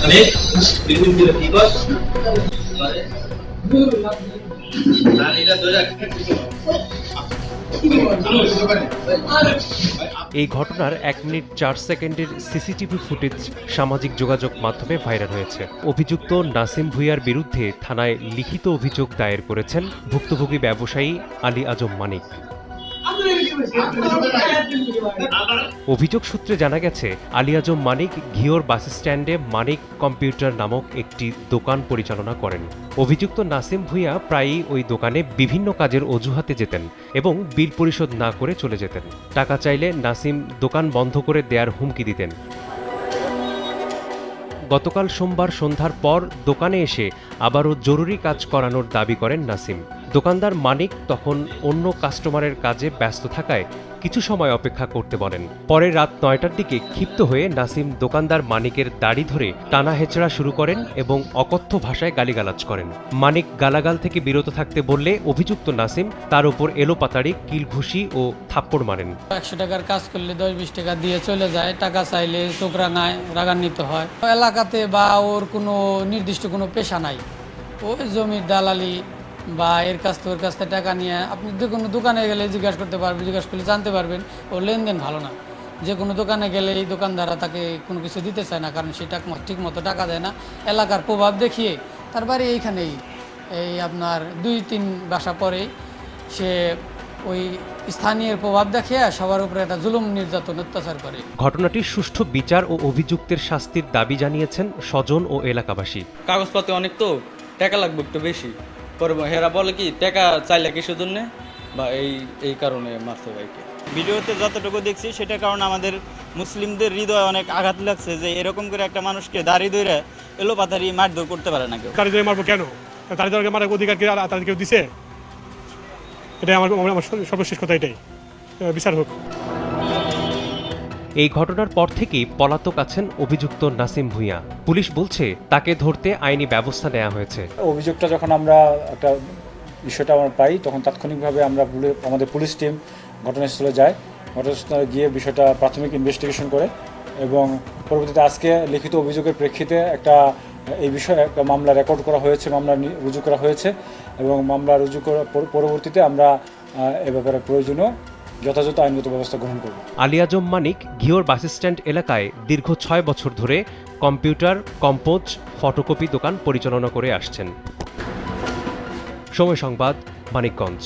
এই ঘটনার 1 মিনিট 4 সেকেন্ডের সিসিটিভি ফুটেজ সামাজিক যোগাযোগ মাধ্যমে ভাইরাল হয়েছে। অভিযুক্ত নাসিম ভূঁইয়ার বিরুদ্ধে থানায় লিখিত অভিযোগ দায়ের করেছেন ভুক্তভোগী ব্যবসায়ী আলী আজম মানিক। অভিযোগ সূত্রে জানা গেছে, আলী আজম মানিক ঘিওর বাস স্ট্যান্ডে মানিক কম্পিউটার নামক একটি দোকান পরিচালনা করেন। অভিযুক্ত নাসিম ভূঁইয়া প্রায়ই ওই দোকানে বিভিন্ন কাজের অজুহাতে যেতেন এবং বিল পরিশোধ না করে চলে যেতেন। টাকা চাইলে নাসিম দোকান বন্ধ করে দেওয়ার হুমকি দিতেন। গতকাল সোমবার সন্ধ্যার পর দোকানে এসে আবারও জরুরি কাজ করানোর দাবি করেন নাসিম। দোকানদার মানিক তখন অন্য কাস্টমারের কাজে ব্যস্ত থাকায় কিছু সময় অপেক্ষা করতে বলেন। পরে রাত 9টার দিকে ক্ষিপ্ত হয়ে নাসিম দোকানদার মানিকের দাড়ি ধরে টানা হেঁচড়া শুরু করেন এবং অকথ্য ভাষায় গালিগালাজ করেন। মানিক গালাগাল থেকে বিরত থাকতে বললে অভিযুক্ত নাসিম তার উপর এলোপাতাড়ি কিলঘুষি ও থাপ্পড় মারেন। 100 টাকার কাজ করলে 10-20 টাকা দিয়ে চলে যায়, টাকা চাইলে চোখ রাঙায়, রাগান্বিত হয়। এলাকাতে বা ওর কোনো নির্দিষ্ট কোনো পেশা নাই, ওই জমির দালালি বা এর কাছ থেকে ওর কাছ থেকে টাকা নিয়ে আপনি যে কোনো দোকানে গেলে জিজ্ঞাসা করতে পারবেন, জিজ্ঞাসা করলে জানতে পারবেন ওর লেনদেন ভালো না। যে কোনো দোকানে গেলে এই দোকানদাররা তাকে কোনো কিছু দিতে চায় না, কারণ সে ঠিক মতো টাকা দেয় না। এলাকার প্রভাব দেখিয়ে তার বাড়ি এইখানেই, এই আপনার 2-3 বাসা পরে সে ওই স্থানীয় প্রভাব দেখিয়ে সবার উপরে একটা জুলুম নির্যাতন অত্যাচার করে। ঘটনাটির সুষ্ঠু বিচার ও অভিযুক্তের শাস্তির দাবি জানিয়েছেন স্বজন ও এলাকাবাসী। কাগজপত্র অনেক তো টাকা লাগবে একটু বেশি, হেরা বলে কি টাকা চাইলে কিসের জন্য বা এই কারণে মারতে ভাইকে। ভিডিওতে যতটুকু দেখছি সেটা কারণ আমাদের মুসলিমদের হৃদয়ে অনেক আঘাত লাগছে যে এরকম করে একটা মানুষকে দাঁড়িয়ে ধরে এলোপাতাড়ি মারধর করতে পারে না কেউ। তাদের মারবো কেন? তাদের মারার অধিকার কি তাদের কেউ দিছে? এটাই আমার সর্বশেষ কথা, এটাই বিচার হোক। এই ঘটনার পর থেকেই পলাতক আছেন অভিযুক্ত নাসিম ভূঁইয়া। পুলিশ বলছে তাকে ধরতে আইনি ব্যবস্থা নেওয়া হয়েছে। অভিযোগটা যখন আমরা একটা বিষয়টা আমরা পাই তখন তাৎক্ষণিকভাবে আমরা আমাদের পুলিশ টিম ঘটনাস্থলে যায়। ঘটনাস্থলে গিয়ে বিষয়টা প্রাথমিক ইনভেস্টিগেশন করে এবং পরবর্তীতে আজকে লিখিত অভিযোগের প্রেক্ষিতে এই বিষয়ে একটা মামলা রেকর্ড করা হয়েছে, মামলা রুজু করা হয়েছে এবং মামলা রুজু করার পরবর্তীতে আমরা এ ব্যাপারে প্রয়োজনীয় যথাযথ আইনগত ব্যবস্থা গ্রহণ করব। আলী আজম মানিক ঘিওর বাস স্ট্যান্ড এলাকায় দীর্ঘ 6 বছর ধরে কম্পিউটার, কম্পোজ, ফটোকপি দোকান পরিচালনা করে আসছেন। সময় সংবাদ, মানিকগঞ্জ।